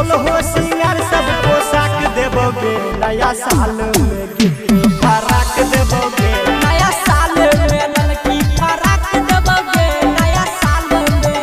सोलहो सिंगार सब पोशाक देबोगे नया साल में गिफ्ट फराक देबोगे नया साल में लड़की फराक देबोगे नया साल में।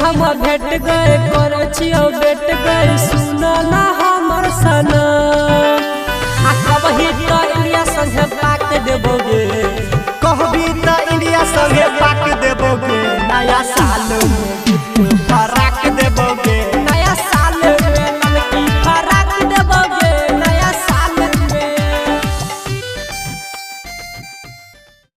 हम भेट गए